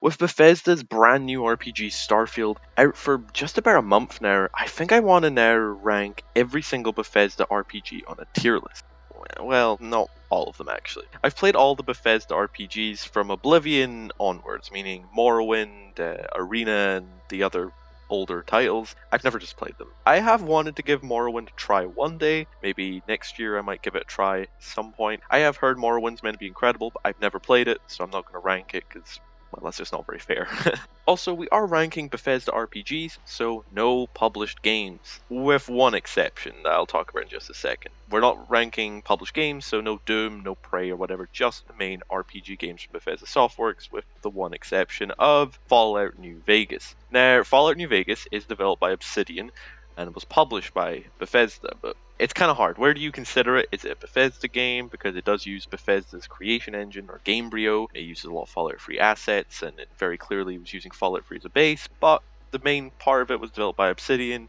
With Bethesda's brand new RPG Starfield out for just about a month now, I think I want to now rank every single Bethesda RPG on a tier list. Well, not all of them actually. I've played all the Bethesda RPGs from Oblivion onwards, meaning Morrowind, Arena, and the other older titles. I've never just played them. I have wanted to give Morrowind a try one day. Maybe next year I might give it a try at some point. I have heard Morrowind's meant to be incredible, but I've never played it, so I'm not going to rank it because, well, that's just not very fair. Also, we are ranking Bethesda RPGs, so no published games. With one exception that I'll talk about in just a second. We're not ranking published games, so no Doom, no Prey or whatever, just the main RPG games from Bethesda Softworks, with the one exception of Fallout New Vegas. Now, Fallout New Vegas is developed by Obsidian, and was published by Bethesda, but it's kind of hard. Where do you consider it? Is it a Bethesda game? Because it does use Bethesda's creation engine, or GameRiot. It uses a lot of Fallout 3 assets, and it very clearly was using Fallout 3 as a base, but the main part of it was developed by Obsidian,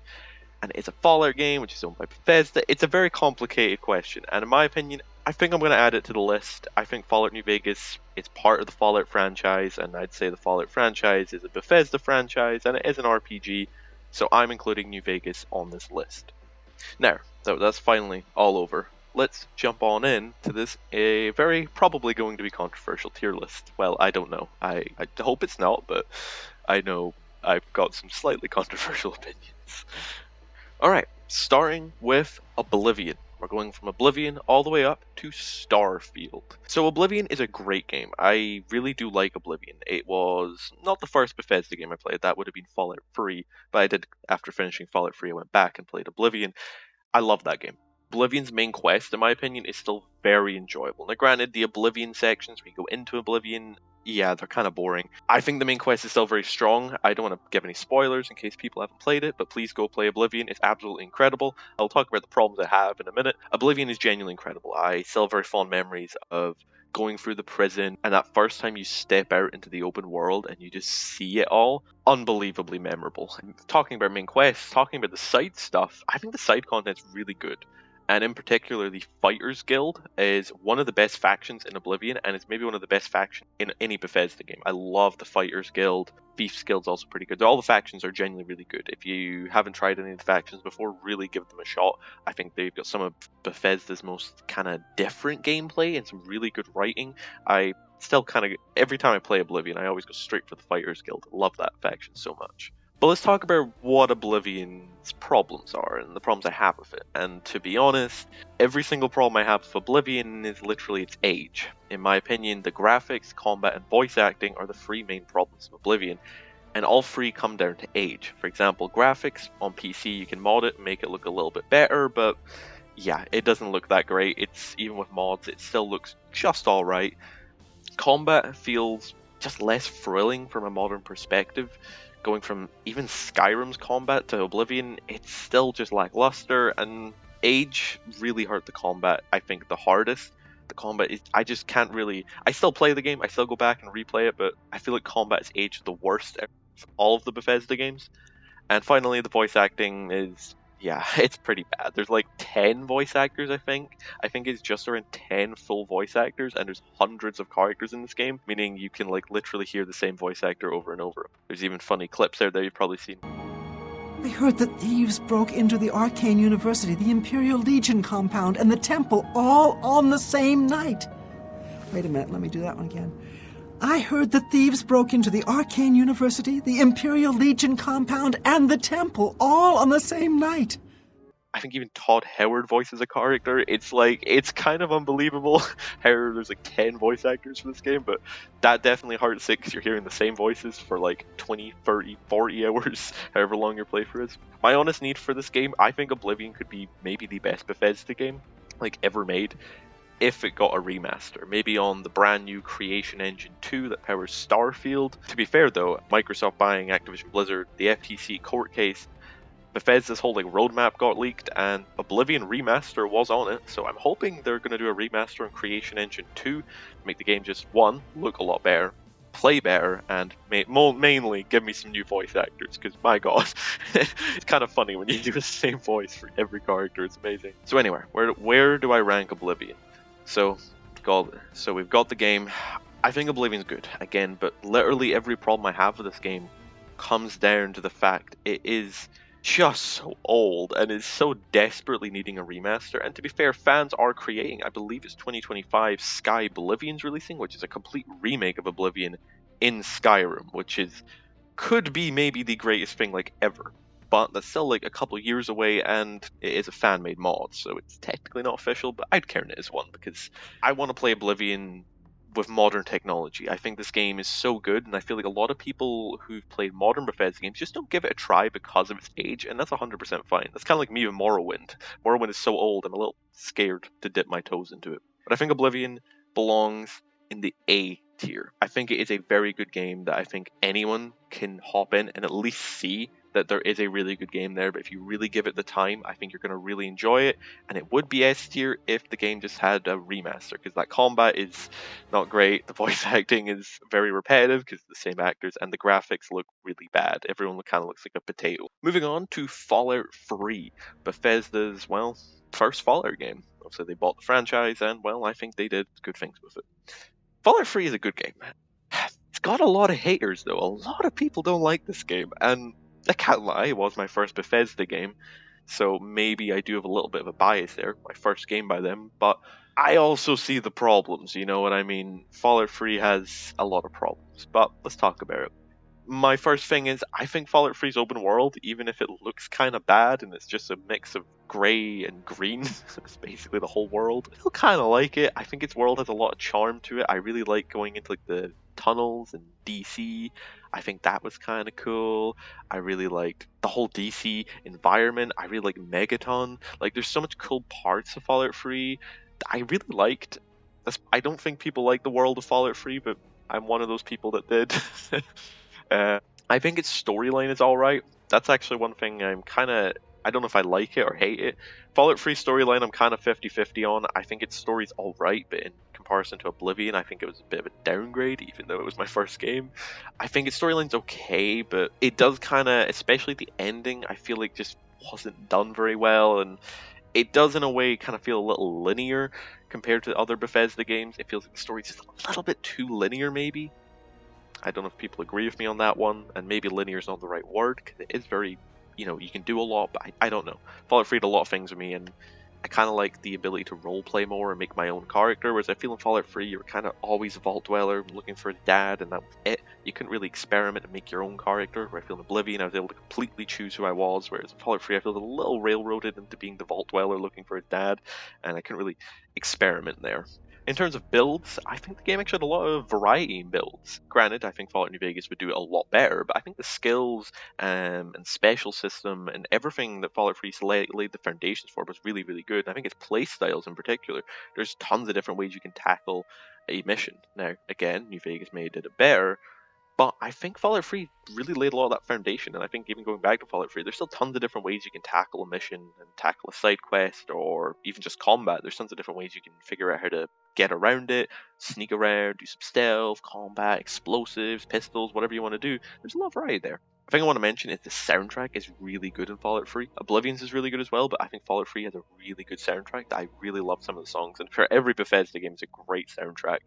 and it's a Fallout game, which is owned by Bethesda. It's a very complicated question, and in my opinion, I think I'm going to add it to the list. I think Fallout New Vegas is part of the Fallout franchise, and I'd say the Fallout franchise is a Bethesda franchise, and it is an RPG, so I'm including New Vegas on this list. Now, so that's finally all over. Let's jump on in to this very probably going to be controversial tier list. Well, I don't know. I hope it's not, but I know I've got some slightly controversial opinions. Alright, starting with Oblivion. We're going from Oblivion all the way up to Starfield. So Oblivion is a great game. I really do like Oblivion. It was not the first Bethesda game I played. That would have been Fallout 3. But I did, after finishing Fallout 3, I went back and played Oblivion. I love that game. Oblivion's main quest, in my opinion, is still very enjoyable. Now granted, the Oblivion sections, when you go into Oblivion, yeah, they're kind of boring. I think the main quest is still very strong. I don't want to give any spoilers in case people haven't played it, but please go play Oblivion. It's absolutely incredible. I'll talk about the problems I have in a minute. Oblivion is genuinely incredible. I still have very fond memories of going through the prison, and that first time you step out into the open world and you just see it all, unbelievably memorable. Talking about main quests, talking about the side stuff, I think the side content's really good. And in particular, the Fighters Guild is one of the best factions in Oblivion, and it's maybe one of the best factions in any Bethesda game. I love the Fighters Guild. Thief's Guild's also pretty good. All the factions are genuinely really good. If you haven't tried any of the factions before, really give them a shot. I think they've got some of Bethesda's most kind of different gameplay and some really good writing. I still kind of, every time I play Oblivion, I always go straight for the Fighters Guild. I love that faction so much. But let's talk about what Oblivion's problems are and the problems I have with it. And to be honest, every single problem I have with Oblivion is literally its age. In my opinion, the graphics, combat, and voice acting are the three main problems of Oblivion, and all three come down to age. For example, graphics on PC, you can mod it and make it look a little bit better, but yeah, it doesn't look that great. It's even with mods, it still looks just alright. Combat feels just less thrilling from a modern perspective. Going from even Skyrim's combat to Oblivion, it's still just lackluster, and age really hurt the combat, I think, the hardest. The combat is, I just can't really, I still play the game, I still go back and replay it, but I feel like combat is aged the worst of all of the Bethesda games. And finally, the voice acting is, yeah, it's pretty bad. There's like 10 voice actors, I think. I think it's just around 10 full voice actors, and there's hundreds of characters in this game, meaning you can like literally hear the same voice actor over and over. There's even funny clips there that you've probably seen. I heard that thieves broke into the Arcane University, the Imperial Legion compound, and the temple all on the same night. Wait a minute, let me do that one again. I heard that thieves broke into the Arcane University, the Imperial Legion compound, and the temple all on the same night. I think even Todd Howard voices a character. It's like, it's kind of unbelievable how there's like 10 voice actors for this game, but that definitely hurts it because you're hearing the same voices for like 20, 30, 40 hours, however long your playthrough is. My honest need for this game, I think Oblivion could be maybe the best Bethesda game like ever made, if it got a remaster, maybe on the brand new Creation Engine 2 that powers Starfield. To be fair though, Microsoft buying Activision Blizzard, the FTC court case, Bethesda's whole like roadmap got leaked, and Oblivion remaster was on it, so I'm hoping they're going to do a remaster on Creation Engine 2 to make the game just, one, look a lot better, play better, and mainly give me some new voice actors, because my god, it's kind of funny when you do the same voice for every character. It's amazing. So anyway, where do I rank Oblivion? So we've got the game. I think Oblivion's good, again, but literally every problem I have with this game comes down to the fact it is just so old and is so desperately needing a remaster. And to be fair, fans are creating, I believe it's 2025, Sky Oblivion's releasing, which is a complete remake of Oblivion in Skyrim, which could be maybe the greatest thing like ever. But that's still like a couple of years away, and it is a fan-made mod, so it's technically not official, but I'd count it as one because I want to play Oblivion with modern technology. I think this game is so good, and I feel like a lot of people who've played modern Bethesda games just don't give it a try because of its age, and that's 100% fine. That's kind of like me with Morrowind. Morrowind is so old, I'm a little scared to dip my toes into it. But I think Oblivion belongs in the A tier. I think it is a very good game that I think anyone can hop in and at least see that there is a really good game there, but if you really give it the time, I think you're going to really enjoy it, and it would be S tier if the game just had a remaster, because that combat is not great, the voice acting is very repetitive because the same actors, and the graphics look really bad. Everyone kind of looks like a potato. Moving on to Fallout 3, Bethesda's, well, first Fallout game. Obviously they bought the franchise, and well, I think they did good things with it. Fallout 3 is a good game. It's got a lot of haters though, a lot of people don't like this game, and I can't lie, it was my first Bethesda game, so maybe I do have a little bit of a bias there, my first game by them, but I also see the problems, you know what I mean? Fallout 3 has a lot of problems, but let's talk about it. My first thing is, I think Fallout 3's open world, even if it looks kind of bad and it's just a mix of grey and green, it's basically the whole world, I still kind of like it. I think its world has a lot of charm to it. I really like going into like the tunnels in DC. I think that was kind of cool. I really liked the whole DC environment. I really like Megaton. Like, there's so much cool parts of Fallout 3 that I really liked. I don't think people like the world of Fallout 3, but I'm one of those people that did. I think its storyline is alright. That's actually one thing I don't know if I like it or hate it. Fallout 3 storyline I'm kind of 50-50 on. I think its story's alright, but in comparison to Oblivion, I think it was a bit of a downgrade, even though it was my first game. I think its storyline's okay, but it does kind of, especially the ending, I feel like just wasn't done very well, and it does in a way kind of feel a little linear compared to other Bethesda games. It feels like the story's just a little bit too linear, maybe. I don't know if people agree with me on that one, and maybe linear is not the right word, because it is very, you can do a lot, but I don't know. Fallout 3 did a lot of things with me, and I kind of like the ability to roleplay more and make my own character, whereas I feel in Fallout 3 you were kind of always a vault dweller looking for his dad, and that was it. You couldn't really experiment and make your own character, where I feel in Oblivion I was able to completely choose who I was, whereas in Fallout 3 I feel a little railroaded into being the vault dweller looking for his dad, and I couldn't really experiment there. In terms of builds, I think the game actually had a lot of variety in builds. Granted, I think Fallout New Vegas would do it a lot better, but I think the skills and special system and everything that Fallout 3 laid the foundations for was really, really good. And I think its playstyles in particular, there's tons of different ways you can tackle a mission. Now, again, New Vegas may have did it better, but I think Fallout 3 really laid a lot of that foundation, and I think even going back to Fallout 3, there's still tons of different ways you can tackle a mission and tackle a side quest, or even just combat. There's tons of different ways you can figure out how to get around it, sneak around, do some stealth, combat, explosives, pistols, whatever you want to do. There's a lot of variety there. The thing I want to mention is the soundtrack is really good in Fallout 3. Oblivion's is really good as well, but I think Fallout 3 has a really good soundtrack. I really love some of the songs, and for every Bethesda game, it's a great soundtrack.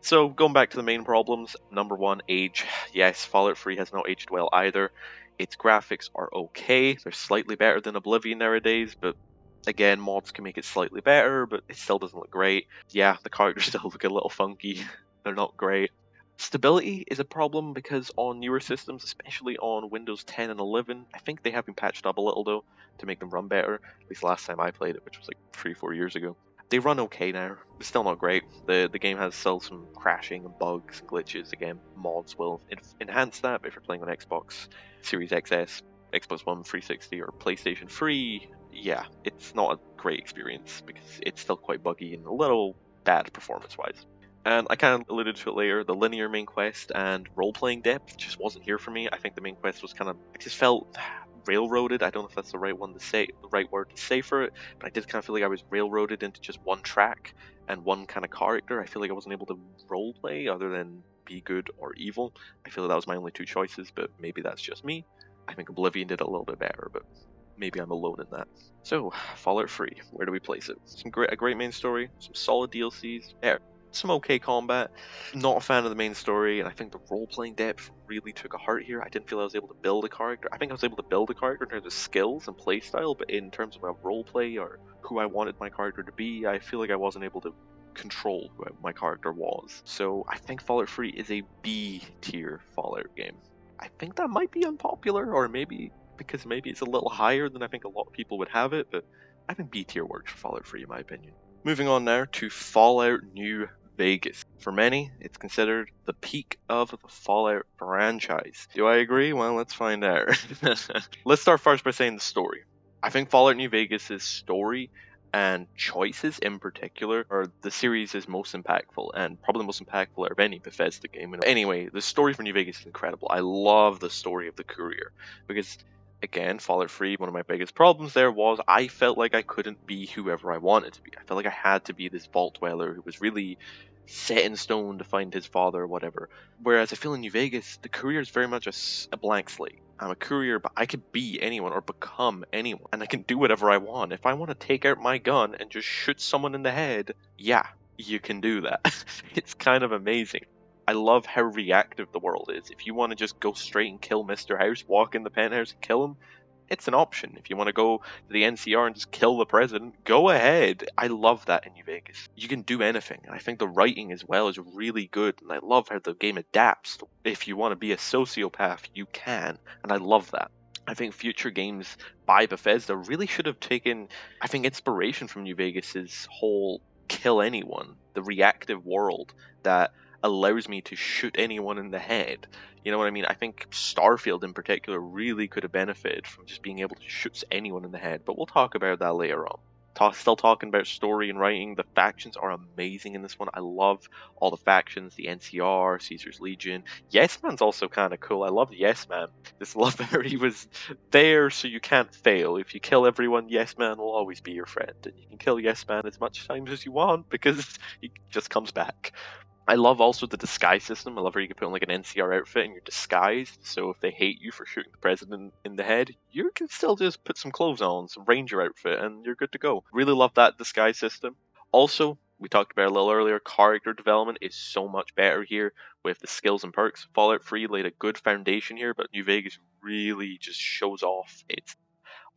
So, going back to the main problems, number one, age. Yes, Fallout 3 has not aged well either. Its graphics are okay, they're slightly better than Oblivion nowadays, but again, mods can make it slightly better, but it still doesn't look great. Yeah, the characters still look a little funky, they're not great. Stability is a problem because on newer systems, especially on Windows 10 and 11, I think they have been patched up a little though, to make them run better, at least last time I played it, which was like 3-4 years ago. They run okay now, but still not great. The game has still some crashing and bugs and glitches. Again, mods will enhance that, but if you're playing on Xbox Series XS, Xbox One 360 or PlayStation 3, yeah, it's not a great experience because it's still quite buggy and a little bad performance-wise. And I kind of alluded to it later, the linear main quest and role-playing depth just wasn't here for me. I think the main quest was it just felt railroaded. I don't know if that's the right word to say for it, but I did kind of feel like I was railroaded into just one track and one kind of character. I feel like I wasn't able to roleplay other than be good or evil. I feel like that was my only two choices, but maybe that's just me. I think Oblivion did it a little bit better, but maybe I'm alone in that. So, Fallout 3, where do we place it? A great main story, some solid DLCs. some okay combat. Not a fan of the main story, and I think the role-playing depth really took a hurt here. I didn't feel I was able to build a character. I think I was able to build a character in terms of skills and playstyle, but in terms of my roleplay or who I wanted my character to be, I feel like I wasn't able to control who my character was. So I think Fallout 3 is a B tier Fallout game. I think that might be unpopular, or maybe because maybe it's a little higher than I think a lot of people would have it, but I think B tier works for Fallout 3 in my opinion. Moving on now to Fallout New Vegas. For many, it's considered the peak of the Fallout franchise. Do I agree? Well, let's find out. Let's start first by saying the story. I think Fallout New Vegas' story and choices in particular are the series' most impactful, and probably the most impactful out of any Bethesda game. Anyway, the story for New Vegas is incredible. I love the story of the Courier, because again, Fallout 3, one of my biggest problems there was I felt like I couldn't be whoever I wanted to be. I felt like I had to be this vault dweller who was really set in stone to find his father or whatever. Whereas I feel in New Vegas, the Courier is very much a blank slate. I'm a courier, but I could be anyone or become anyone, and I can do whatever I want. If I want to take out my gun and just shoot someone in the head, yeah, you can do that. It's kind of amazing. I love how reactive the world is. If you want to just go straight and kill Mr. House, walk in the penthouse and kill him, it's an option. If you want to go to the NCR and just kill the president, go ahead. I love that in New Vegas. You can do anything. I think the writing as well is really good, and I love how the game adapts. If you want to be a sociopath, you can, and I love that. I think future games by Bethesda really should have taken, I think, inspiration from New Vegas's whole kill anyone, the reactive world that allows me to shoot anyone in the head. You know what I mean? I think Starfield in particular really could have benefited from just being able to shoot anyone in the head, but we'll talk about that later on. Still talking about story and writing, the factions are amazing in this one. I love all the factions, the NCR, Caesar's Legion. Yes Man's also kind of cool. I love Yes Man. Just love how he was there so you can't fail. If you kill everyone, Yes Man will always be your friend. And you can kill Yes Man as much times as you want because he just comes back. I love also the disguise system. I love how you can put on like an NCR outfit and you're disguised. So if they hate you for shooting the president in the head, you can still just put some clothes on, some ranger outfit, and you're good to go. Really love that disguise system. Also, we talked about it a little earlier, character development is so much better here with the skills and perks. Fallout 3 laid a good foundation here, but New Vegas really just shows off its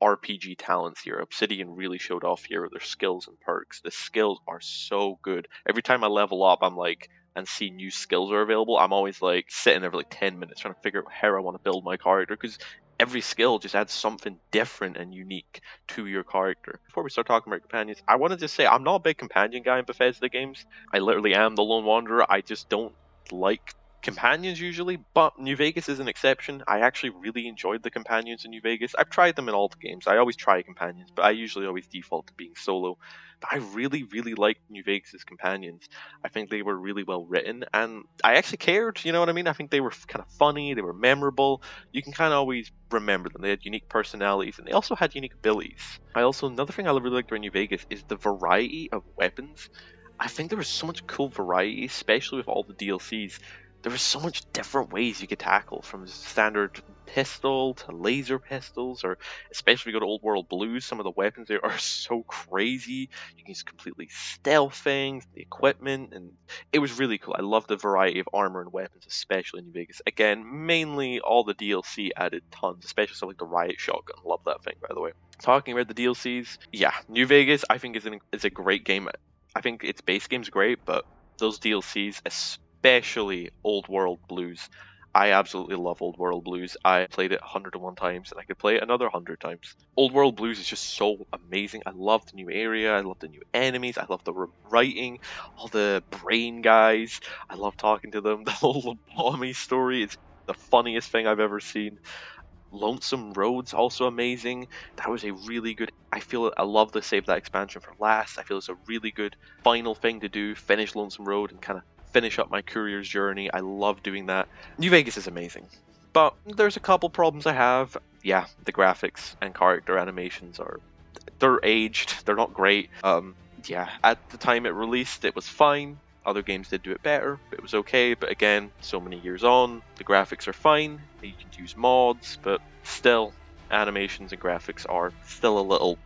RPG talents here. Obsidian really showed off here with their skills and perks. The skills are so good. Every time I level up, I'm like, and see new skills are available, I'm always like sitting there for like 10 minutes trying to figure out how I want to build my character, because every skill just adds something different and unique to your character. Before we start talking about companions, I want to just say I'm not a big companion guy in Bethesda games. I literally am the lone wanderer. I just don't like companions usually, but New Vegas is an exception. I actually really enjoyed the companions in New Vegas. I've tried them in all the games. I always try companions, but I usually always default to being solo. But I really, really liked New Vegas's companions. I think they were really well written, and I actually cared, you know what I mean? I think they were kind of funny, they were memorable. You can kind of always remember them. They had unique personalities, and they also had unique abilities. Another thing I really liked about New Vegas is the variety of weapons. I think there was so much cool variety, especially with all the DLCs. There was so much different ways you could tackle, from standard pistol to laser pistols, or especially if you go to Old World Blues, some of the weapons there are so crazy. You can use completely stealth things, the equipment, and it was really cool. I love the variety of armor and weapons, especially in New Vegas. Again, mainly all the DLC added tons, especially stuff like the Riot Shotgun. Love that thing, by the way. Talking about the DLCs, yeah, New Vegas I think is a great game. I think its base game's great, but those DLCs, especially Old World Blues. I absolutely love Old World Blues. I played it 101 times, and I could play it another 100 times. Old World Blues is just so amazing. I love the new area, I love the new enemies, I love the writing, all the brain guys. I love talking to them. The whole lobotomy story is the funniest thing I've ever seen. Lonesome Road's also amazing. That was a really good, I love the save that expansion for last. I feel it's a really good final thing to do, finish Lonesome Road and kind of finish up my courier's journey. I love doing that. New Vegas is amazing, but there's a couple problems I have. Yeah, the graphics and character animations they're aged, they're not great. Yeah, at the time it released, it was fine. Other games did do it better, but it was okay. But again, so many years on, the graphics are fine. You can use mods, but still, animations and graphics are still a little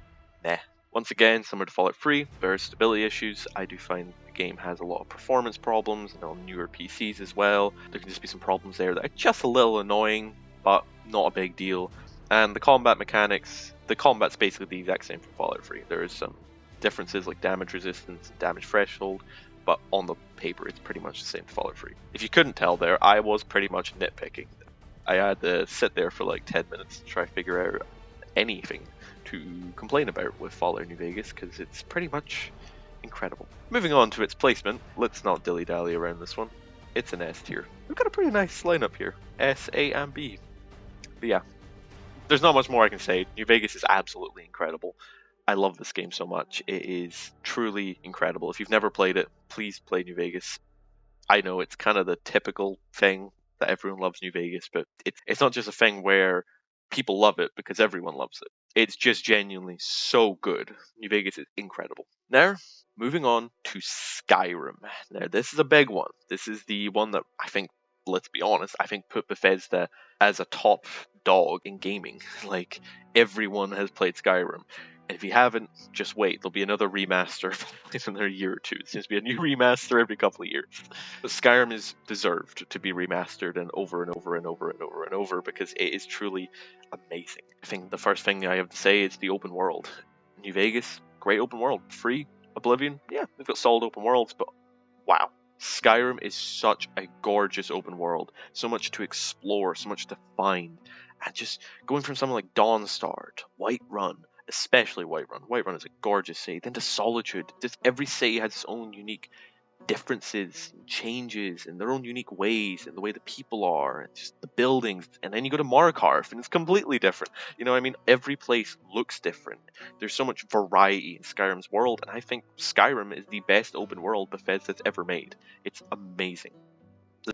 meh. Once again, similar to Fallout 3, there are stability issues. I do find game has a lot of performance problems, and on newer PCs as well. There can just be some problems there that are just a little annoying, but not a big deal. And the combat mechanics, the combat's basically the exact same from Fallout 3. There is some differences like damage resistance and damage threshold, but on the paper it's pretty much the same to Fallout 3. If you couldn't tell there, I was pretty much nitpicking. I had to sit there for like 10 minutes to try to figure out anything to complain about with Fallout New Vegas, because it's pretty much incredible. Moving on to its placement, let's not dilly-dally around this one. It's an S tier. We've got a pretty nice lineup here. S, A, and B. But yeah, there's not much more I can say. New Vegas is absolutely incredible. I love this game so much. It is truly incredible. If you've never played it, please play New Vegas. I know it's kind of the typical thing that everyone loves New Vegas, but it's not just a thing where people love it because everyone loves it. It's just genuinely so good. New Vegas is incredible. Now, moving on to Skyrim. Now, this is a big one. This is the one that I think, let's be honest, I think put Bethesda as a top dog in gaming. Like, everyone has played Skyrim. And if you haven't, just wait. There'll be another remaster in another year or two. It seems to be a new remaster every couple of years. But Skyrim is deserved to be remastered and over and over and over and over and over, because it is truly amazing. I think the first thing I have to say is the open world. New Vegas, great open world. Free. Oblivion, yeah, we've got solid open worlds, but wow. Skyrim is such a gorgeous open world. So much to explore, so much to find. And just going from something like Dawnstar to Whiterun, especially Whiterun. Whiterun is a gorgeous city. Then to Solitude. Just every city has its own unique differences and changes and their own unique ways and the way the people are and just the buildings. And then you go to Markarth and it's completely different. You know what I mean? Every place looks different. There's so much variety in Skyrim's world, and I think Skyrim is the best open world Bethesda's ever made. It's amazing.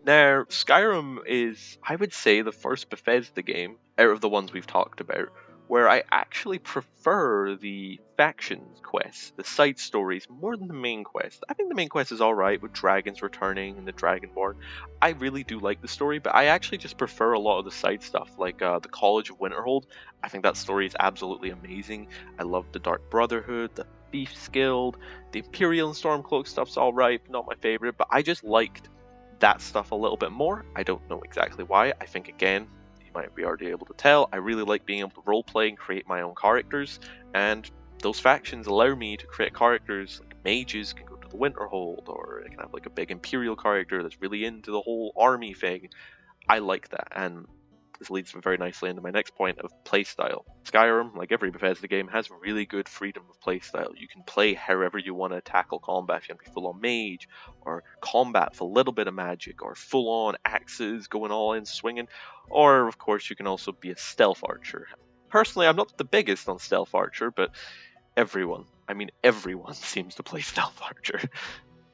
Now, Skyrim is, I would say, the first Bethesda game out of the ones we've talked about where I actually prefer the factions quests, the side stories, more than the main quest. I think the main quest is alright with dragons returning and the Dragonborn. I really do like the story, but I actually just prefer a lot of the side stuff, like the College of Winterhold. I think that story is absolutely amazing. I love the Dark Brotherhood, the Thieves Guild, the Imperial and Stormcloak stuff's alright, not my favorite, but I just liked that stuff a little bit more. I don't know exactly why. I think, again, you might be already able to tell, I really like being able to roleplay and create my own characters, and those factions allow me to create characters. Like mages can go to the Winterhold, or I can have like a big Imperial character that's really into the whole army thing. I like that, and this leads me very nicely into my next point of playstyle. Skyrim, like every Bethesda game, has really good freedom of playstyle. You can play however you want to tackle combat. If you want to be full-on mage, or combat with a little bit of magic, or full-on axes going all in swinging, or of course you can also be a stealth archer. Personally, I'm not the biggest on stealth archer, but everyone seems to play stealth archer.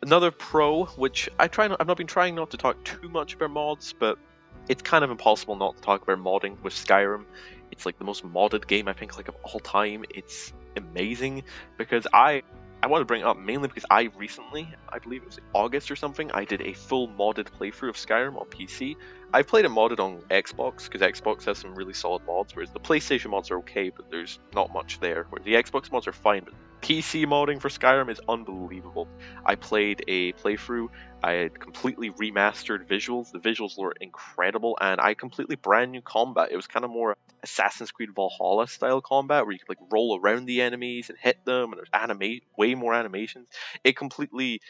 Another pro, which I've not been trying not to talk too much about mods, but it's kind of impossible not to talk about modding with Skyrim. It's like the most modded game I think like of all time. It's amazing, because I want to bring it up mainly because I recently, I believe it was August or something, I did a full modded playthrough of Skyrim on PC. I played it modded on Xbox because Xbox has some really solid mods, whereas the PlayStation mods are okay, but there's not much there. Where the Xbox mods are fine, but PC modding for Skyrim is unbelievable. I played a playthrough, I had completely remastered visuals. The visuals were incredible, and I completely brand new combat. It was kind of more Assassin's Creed Valhalla style combat, where you could like roll around the enemies and hit them, and there's way more animations. It completely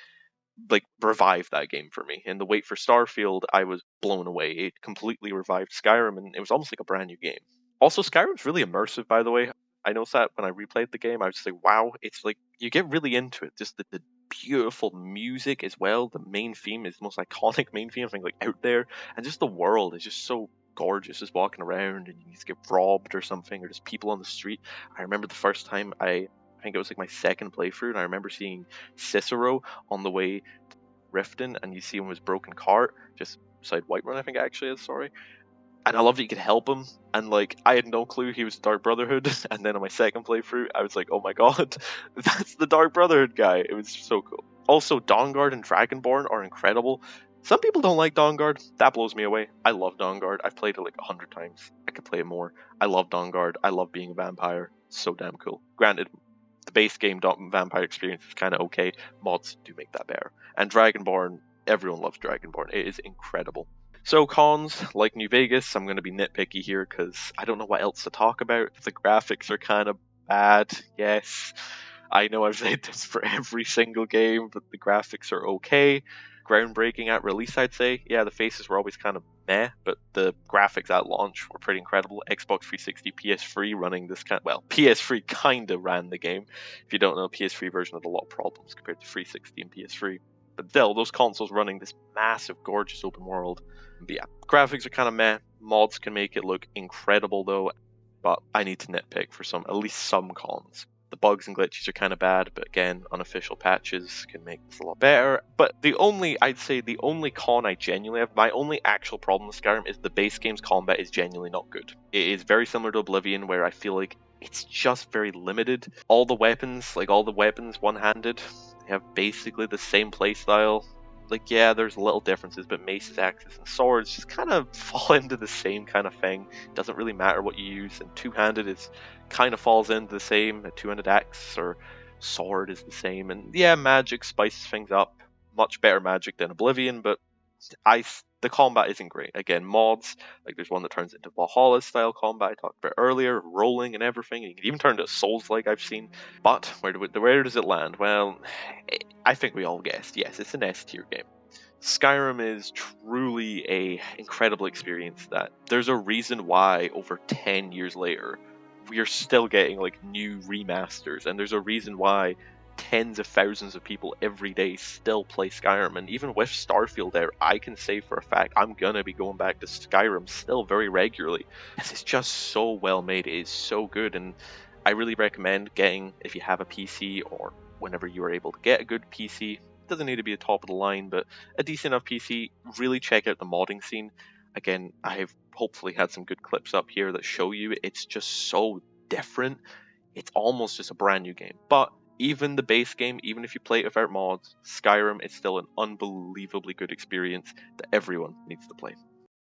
like revived that game for me. And the wait for Starfield, I was blown away. It completely revived Skyrim, and it was almost like a brand new game. Also, Skyrim's really immersive, by the way. I noticed that when I replayed the game, I was just like, wow, it's like, you get really into it. Just the beautiful music as well. The main theme is the most iconic main theme I think like out there. And just the world is just so gorgeous, just walking around and you just get robbed or something, or just people on the street. I remember the first time I think it was like my second playthrough, and I remember seeing Cicero on the way to Riften, and you see him with his broken cart just beside Whiterun, I think actually is, sorry. And I love that you could help him, and like I had no clue he was the Dark Brotherhood, and then on my second playthrough I was like, oh my god, that's the Dark Brotherhood guy. It was so cool. Also, Dawnguard and Dragonborn are incredible. Some people don't like Dawnguard. That blows me away. I love Dawnguard. I've played it like 100 times. I could play it more. I love Dawnguard. I love being a vampire. So damn cool. Granted, the base game vampire experience is kind of okay. Mods do make that better. And Dragonborn, everyone loves Dragonborn. It is incredible. So cons, like New Vegas, I'm going to be nitpicky here because I don't know what else to talk about. The graphics are kind of bad, yes. I know I've said this for every single game, but the graphics are okay. Groundbreaking at release, I'd say. Yeah, the faces were always kind of meh, but the graphics at launch were pretty incredible. Xbox 360, PS3 running this PS3 kind of ran the game. If you don't know, PS3 version had a lot of problems compared to 360 and PS3. But still, those consoles running this massive, gorgeous open world. But yeah, graphics are kind of meh. Mods can make it look incredible though, but I need to nitpick for at least some cons. The bugs and glitches are kind of bad, but again, unofficial patches can make this a lot better. But I'd say the only con I genuinely have, my only actual problem with Skyrim is the base game's combat is genuinely not good. It is very similar to Oblivion, where I feel like it's just very limited. All the weapons one-handed, they have basically the same playstyle. Like, yeah, there's little differences, but maces, axes, and swords just kind of fall into the same kind of thing. It doesn't really matter what you use, and two-handed is kind of falls into the same. A two-handed axe or sword is the same, and yeah, magic spices things up. Much better magic than Oblivion, but the combat isn't great. Again, mods, like there's one that turns into Valhalla style combat I talked about earlier, rolling and everything. You can even turn to Souls like I've seen. But where does it land? Well, I think we all guessed. Yes, it's an S tier game. Skyrim is truly a incredible experience that there's a reason why over 10 years later we are still getting like new remasters, and there's a reason why tens of thousands of people every day still play Skyrim. And even with Starfield there, I can say for a fact I'm gonna be going back to Skyrim still very regularly. It's just so well made, it is so good, and I really recommend getting, if you have a PC or whenever you are able to get a good PC, it doesn't need to be a top of the line, but a decent enough PC, really check out the modding scene. Again, I've hopefully had some good clips up here that show you it's just so different. It's almost just a brand new game. But even the base game, even if you play it without mods, Skyrim is still an unbelievably good experience that everyone needs to play.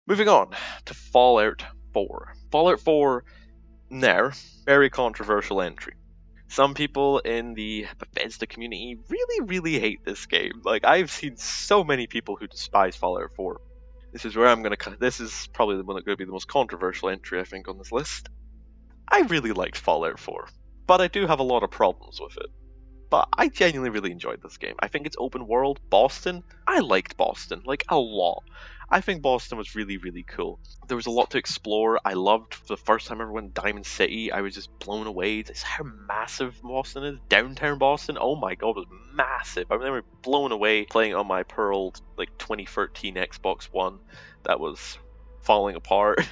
Moving on to Fallout 4. Fallout 4, now, very controversial entry. Some people in the Bethesda community really hate this game. Like, I've seen so many people who despise Fallout 4. This is where this is probably going to be the most controversial entry, I think, on this list. I really liked Fallout 4, but I do have a lot of problems with it. But I genuinely really enjoyed this game. I think it's open world. Boston, I liked Boston, like a lot. I think Boston was really cool. There was a lot to explore. I loved the first time I ever went to Diamond City. I was just blown away. This is how massive Boston is. Downtown Boston, oh my god, it was massive. I remember blown away playing on my Pearl 2013 Xbox One. That was falling apart.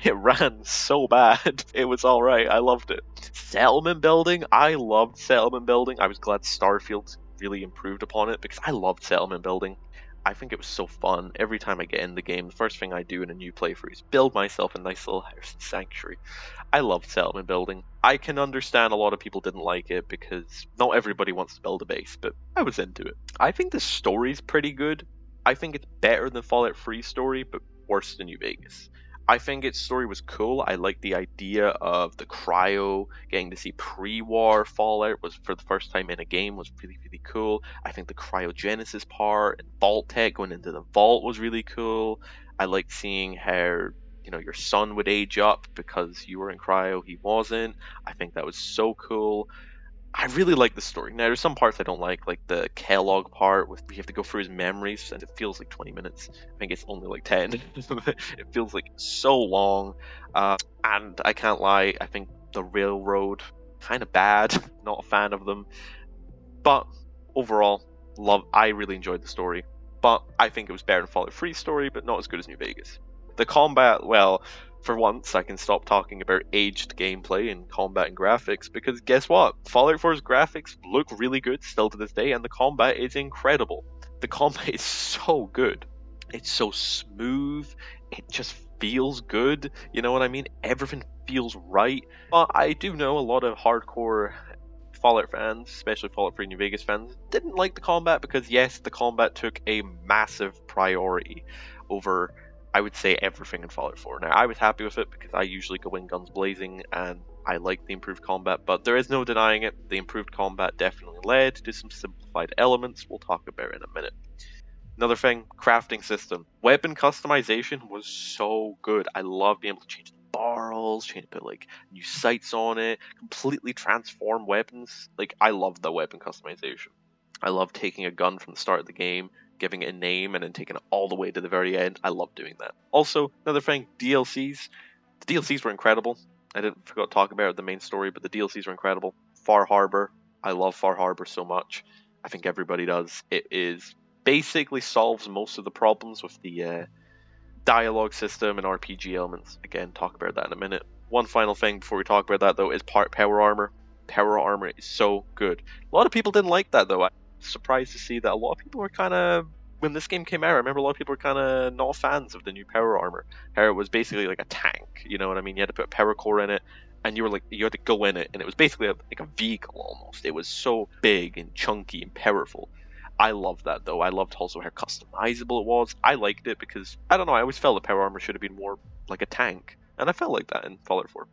It ran so bad. It was alright. I loved it. Settlement building. I loved settlement building. I was glad Starfield really improved upon it because I loved settlement building. I think it was so fun. Every time I get in the game, the first thing I do in a new playthrough is build myself a nice little house and sanctuary. I loved settlement building. I can understand a lot of people didn't like it because not everybody wants to build a base, but I was into it. I think the story's pretty good. I think it's better than Fallout 3's story, but worse than New Vegas. I think its story was cool. I liked the idea of the cryo, getting to see pre-war Fallout was for the first time in a game was really cool. I think the cryogenesis part and vault tech going into the vault was really cool. I liked seeing how, your son would age up because you were in cryo, he wasn't. I think that was so cool. I really like the story. Now, there's some parts I don't like the Kellogg part with we have to go through his memories, and it feels like 20 minutes. I think it's only like 10. It feels like so long. And I can't lie, I think the railroad, kind of bad. Not a fan of them. But overall, I really enjoyed the story. But I think it was better than Fallout 3's story, but not as good as New Vegas. The combat, well, for once, I can stop talking about aged gameplay and combat and graphics, because guess what? Fallout 4's graphics look really good still to this day, and the combat is incredible. The combat is so good. It's so smooth. It just feels good. You know what I mean? Everything feels right. But I do know a lot of hardcore Fallout fans, especially Fallout 3 New Vegas fans, didn't like the combat because, yes, the combat took a massive priority over, I would say, everything in Fallout 4. Now, I was happy with it because I usually go in guns blazing, and I like the improved combat, but there is no denying it. The improved combat definitely led to some simplified elements we'll talk about in a minute. Another thing, crafting system. Weapon customization was so good. I love being able to change the barrels, put like new sights on it, completely transform weapons. Like, I love the weapon customization. I love taking a gun from the start of the game, giving it a name, and then taking it all the way to the very end. I love doing that. Also, another thing, DLCs. The DLCs were incredible. I didn't forget to talk about the main story, but the DLCs were incredible. Far Harbor. I love Far Harbor so much. I think everybody does. It is basically solves most of the problems with the dialogue system and RPG elements. Again, talk about that in a minute. One final thing before we talk about that, though, is power armor. Power armor is so good. A lot of people didn't like that, though. I'm surprised to see that a lot of people were kind of... When this game came out, I remember a lot of people were kind of not fans of the new power armor. How it was basically like a tank, you know what I mean? You had to put a power core in it, and you had to go in it, and it was basically like a vehicle almost. It was so big and chunky and powerful. I loved that, though. I loved also how customizable it was. I liked it because, I don't know, I always felt the power armor should have been more like a tank, and I felt like that in Fallout 4.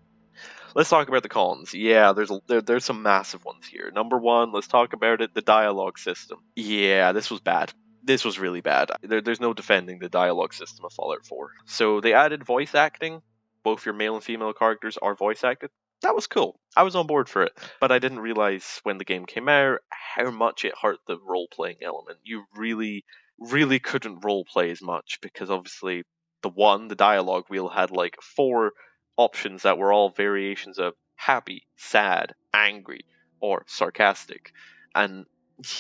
Let's talk about the cons. Yeah, there's some massive ones here. Number one, let's talk about it, the dialogue system. Yeah, this was bad. This was really bad. There's no defending the dialogue system of Fallout 4. So they added voice acting. Both your male and female characters are voice acted. That was cool. I was on board for it. But I didn't realize when the game came out how much it hurt the role-playing element. You really, really couldn't role-play as much because obviously the dialogue wheel had like 4 options that were all variations of happy, sad, angry, or sarcastic. And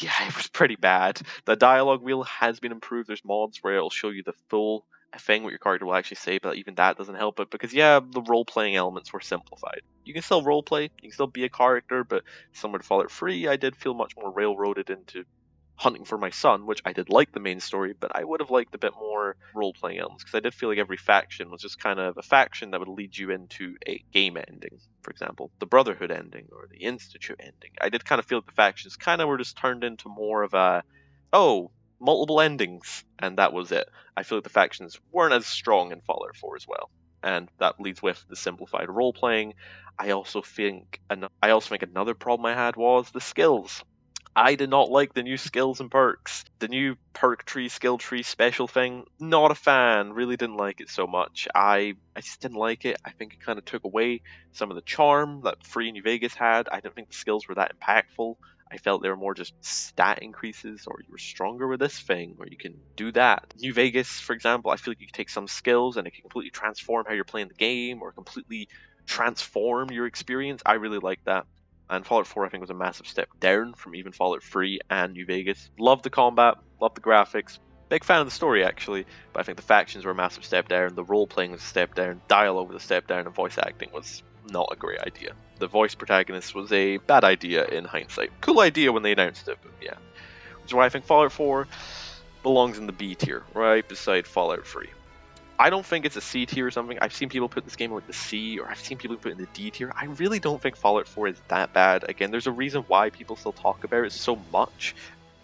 yeah, it was pretty bad. The dialogue wheel has been improved. There's mods where it'll show you the full thing what your character will actually say, but even that doesn't help it because yeah, the role-playing elements were simplified. You can still roleplay, you can still be a character, but similar to Fallout 3, I did feel much more railroaded into hunting for my son, which I did like the main story, but I would have liked a bit more role-playing elements because I did feel like every faction was just kind of a faction that would lead you into a game ending. For example, the Brotherhood ending or the Institute ending. I did kind of feel like the factions kind of were just turned into more of a, multiple endings, and that was it. I feel like the factions weren't as strong in Fallout 4 as well, and that leads with the simplified role-playing. I also think another problem I had was the skills. I did not like the new skills and perks. The new perk tree, skill tree, special thing, not a fan. Really didn't like it so much. I just didn't like it. I think it kind of took away some of the charm that Free New Vegas had. I didn't think the skills were that impactful. I felt they were more just stat increases, or you were stronger with this thing, or you can do that. New Vegas, for example, I feel like you can take some skills and it can completely transform how you're playing the game, or completely transform your experience. I really like that. And Fallout 4, I think, was a massive step down from even Fallout 3 and New Vegas. Love the combat, love the graphics. Big fan of the story, actually, but I think the factions were a massive step down, the role-playing was a step down, dialogue was a step down, and voice acting was not a great idea. The voice protagonist was a bad idea in hindsight. Cool idea when they announced it, but yeah. Which is why I think Fallout 4 belongs in the B tier, right beside Fallout 3. I don't think it's a C tier or something. I've seen people put this game in like the C, or I've seen people put it in the D tier. I really don't think Fallout 4 is that bad. Again, there's a reason why people still talk about it so much.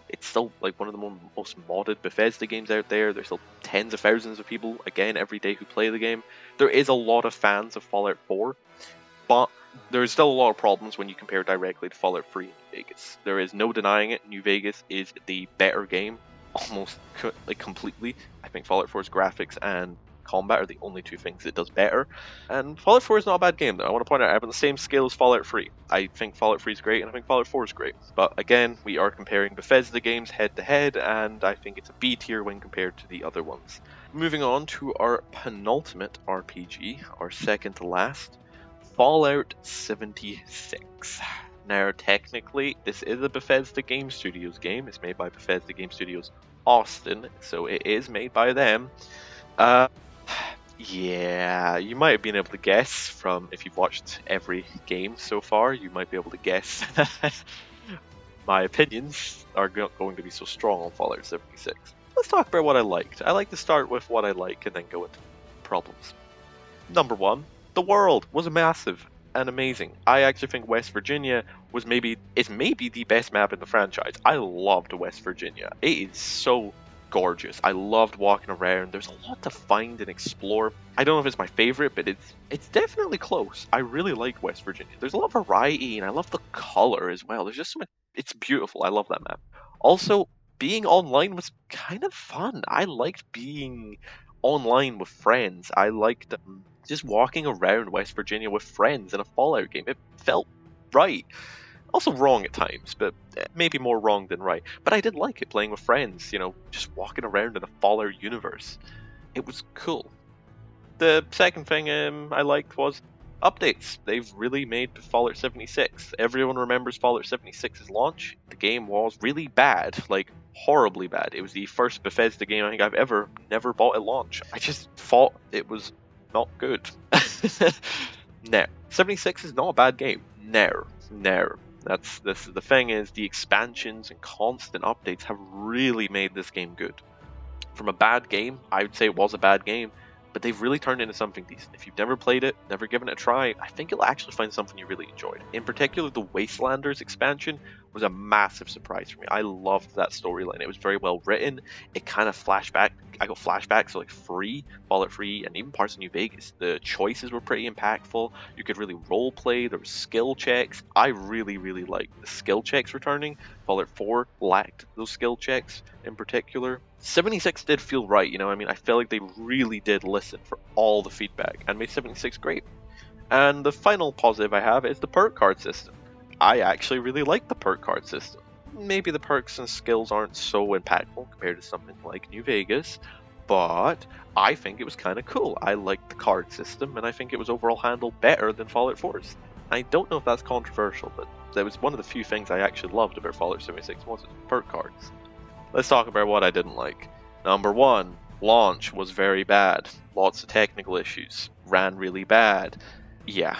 It's still like one of the most modded Bethesda games out there. There's still tens of thousands of people, again, every day who play the game. There is a lot of fans of Fallout 4, but there's still a lot of problems when you compare directly to Fallout 3 and New Vegas. There is no denying it. New Vegas is the better game, almost like completely. I think Fallout 4's graphics and combat are the only two things it does better. And Fallout 4 is not a bad game, though. I want to point out I have the same skill as Fallout 3. I think Fallout 3 is great, and I think Fallout 4 is great. But again, we are comparing Bethesda games head to head, and I think it's a B tier when compared to the other ones. Moving on to our penultimate RPG, our second to last, Fallout 76. Now, technically, this is a Bethesda Game Studios game. It's made by Bethesda Game Studios Austin, so it is made by them. Yeah, you might have been able to guess from, if you've watched every game so far, you might be able to guess my opinions are not going to be so strong on Fallout 76. Let's talk about what I liked. I like to start with what I like and then go into problems. Number one, the world was massive and amazing. I actually think West Virginia is maybe the best map in the franchise. I loved West Virginia. It is so gorgeous. I loved walking around. There's a lot to find and explore. I don't know if it's my favorite, but it's definitely close. I really like West Virginia. There's a lot of variety, and I love the color as well. There's just so much. It's beautiful. I love that map. Also, being online was kind of fun. I liked being online with friends. I liked just walking around West Virginia with friends in a Fallout game. It felt right. Also wrong at times, but maybe more wrong than right. But I did like it playing with friends, just walking around in a Fallout universe. It was cool. The second thing I liked was updates. They've really made Fallout 76. Everyone remembers Fallout 76's launch. The game was really bad, like horribly bad. It was the first Bethesda game I think I've ever never bought at launch. I just thought it was not good. No, 76 is not a bad game. No. The thing is, the expansions and constant updates have really made this game good. From a bad game, I would say it was a bad game, but they've really turned it into something decent. If you've never played it, never given it a try, I think you'll actually find something you really enjoyed. In particular, the Wastelanders expansion was a massive surprise for me. I loved that storyline. It was very well written. It kind of I got flashbacks to like Fallout 3, and even parts of New Vegas. The choices were pretty impactful. You could really role play. There were skill checks. I really, really liked the skill checks returning. Fallout 4 lacked those skill checks in particular. 76 did feel right, I feel like they really did listen for all the feedback and made 76 great. And the final positive I have is the perk card system. I actually really like the perk card system. Maybe the perks and skills aren't so impactful compared to something like New Vegas, but I think it was kind of cool. I liked the card system, and I think it was overall handled better than Fallout 4's. I don't know if that's controversial, but that was one of the few things I actually loved about Fallout 76 was its perk cards. Let's talk about what I didn't like. Number 1, launch was very bad. Lots of technical issues. Ran really bad. Yeah,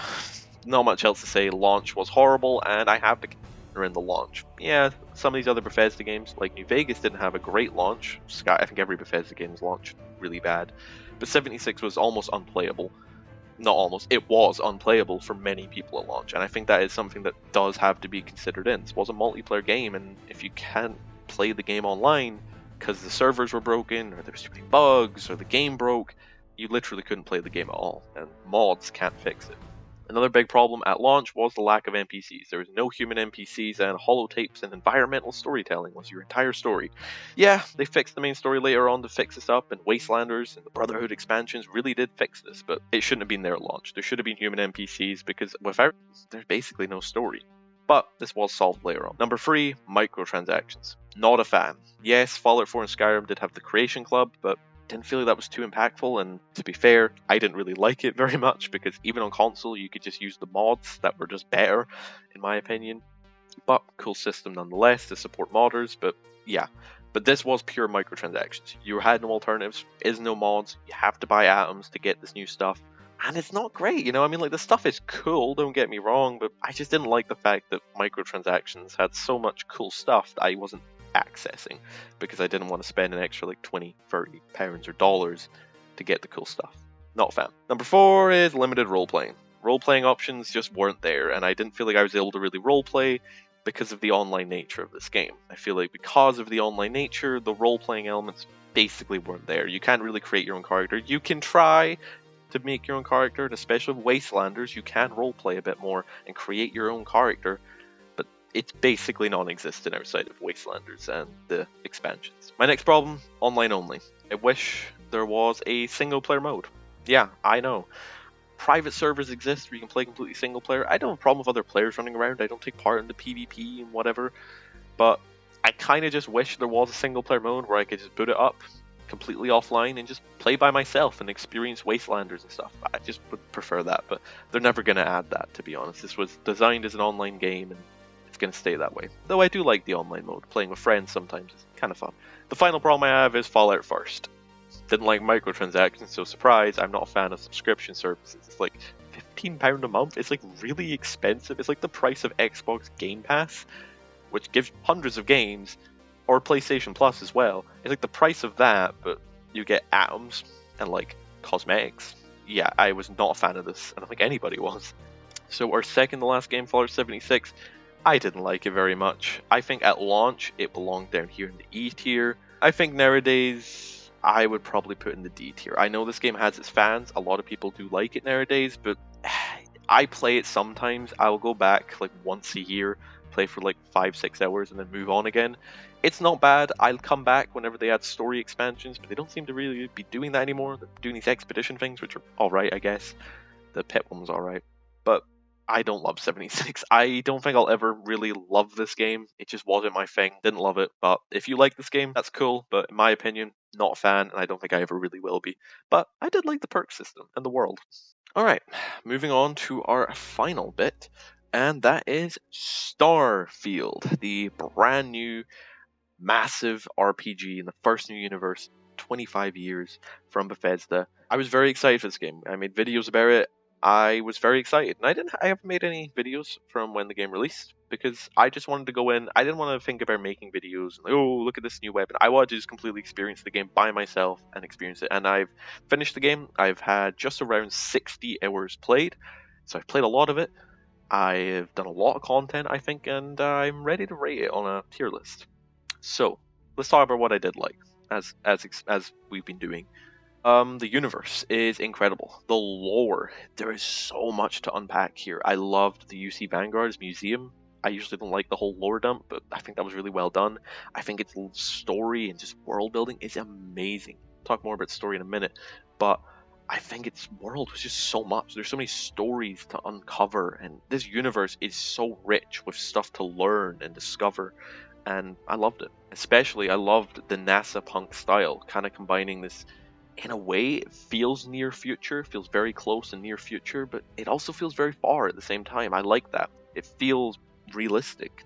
not much else to say. Launch was horrible, and I have to in the launch. Yeah, some of these other Bethesda games, like New Vegas, didn't have a great launch. I think every Bethesda game's launched really bad. But 76 was almost unplayable. Not almost, it was unplayable for many people at launch, and I think that is something that does have to be considered in. This was a multiplayer game, and if you can't play the game online because the servers were broken, or there was too many bugs, or the game broke, you literally couldn't play the game at all, and mods can't fix it. Another big problem at launch was the lack of NPCs. There was no human NPCs, and holotapes and environmental storytelling was your entire story. Yeah, they fixed the main story later on to fix this up, and Wastelanders and the Brotherhood expansions really did fix this, but it shouldn't have been there at launch. There should have been human NPCs, because without there's basically no story. But this was solved later on. Number 3, microtransactions. Not a fan. Yes, Fallout 4 and Skyrim did have the Creation Club, but didn't feel like that was too impactful, and to be fair, I didn't really like it very much, because even on console you could just use the mods that were just better, in my opinion. But cool system nonetheless to support modders, but yeah. But this was pure microtransactions. You had no alternatives, is no mods, you have to buy atoms to get this new stuff, and it's not great, the stuff is cool, don't get me wrong, but I just didn't like the fact that microtransactions had so much cool stuff that I wasn't accessing, because I didn't want to spend an extra like 20, 30 pounds or dollars to get the cool stuff. Not a fan. Number 4 is limited role-playing. Role-playing options just weren't there, and I didn't feel like I was able to really role-play because of the online nature of this game. I feel like because of the online nature, the role-playing elements basically weren't there. You can't really create your own character. You can try to make your own character, and especially with Wastelanders, you can roleplay a bit more and create your own character, but it's basically non-existent outside of Wastelanders and the expansions. My next problem, online only. I wish there was a single player mode. Yeah, I know. Private servers exist where you can play completely single player. I don't have a problem with other players running around. I don't take part in the PvP and whatever, but I kind of just wish there was a single player mode where I could just boot it up completely offline and just play by myself and experience Wastelanders and stuff. I just would prefer that, but they're never going to add that, to be honest. This was designed as an online game, and it's going to stay that way. Though I do like the online mode. Playing with friends sometimes is kind of fun. The final problem I have is Fallout First. Didn't like microtransactions, so surprise, I'm not a fan of subscription services. It's like £15 a month. It's like really expensive. It's like the price of Xbox Game Pass, which gives hundreds of games, or PlayStation Plus as well. It's like the price of that, but you get atoms and like cosmetics. Yeah, I was not a fan of this. I don't think anybody was. So our second to last game, Fallout 76, I didn't like it very much. I think at launch it belonged down here in the E tier, I think nowadays I would probably put in the D tier. I know this game has its fans. A lot of people do like it nowadays, but I play it sometimes. I'll go back like once a year, play for like 5-6 hours, and then move on again. It's not bad. I'll come back whenever they add story expansions, but they don't seem to really be doing that anymore. They're doing these expedition things, which are alright, I guess. The pit one's alright. But I don't love 76. I don't think I'll ever really love this game. It just wasn't my thing. Didn't love it. But if you like this game, that's cool. But in my opinion, not a fan, and I don't think I ever really will be. But I did like the perk system and the world. Alright, moving on to our final bit, and that is Starfield, the brand new massive RPG in the first new universe, 25 years from Bethesda. I was very excited for this game. I made videos about it. I was very excited, and I haven't made any videos from when the game released because I just wanted to go in. I didn't want to think about making videos and like, oh, look at this new weapon. I wanted to just completely experience the game by myself and experience it. And I've finished the game. I've had just around 60 hours played, so I've played a lot of it. I've done a lot of content, I think, and I'm ready to rate it on a tier list. So let's talk about what I did like, as we've been doing. The universe is incredible. The lore, there is so much to unpack here. I loved the UC Vanguard's museum. I usually don't like the whole lore dump, but I think that was really well done. I think its story and just world building is amazing. I'll talk more about story in a minute, but I think its world was just so much. There's so many stories to uncover, and this universe is so rich with stuff to learn and discover. And I loved it. Especially, I loved the NASA punk style, kind of combining this. In a way, it feels near future, feels very close and near future, but it also feels very far at the same time. I like that. It feels realistic.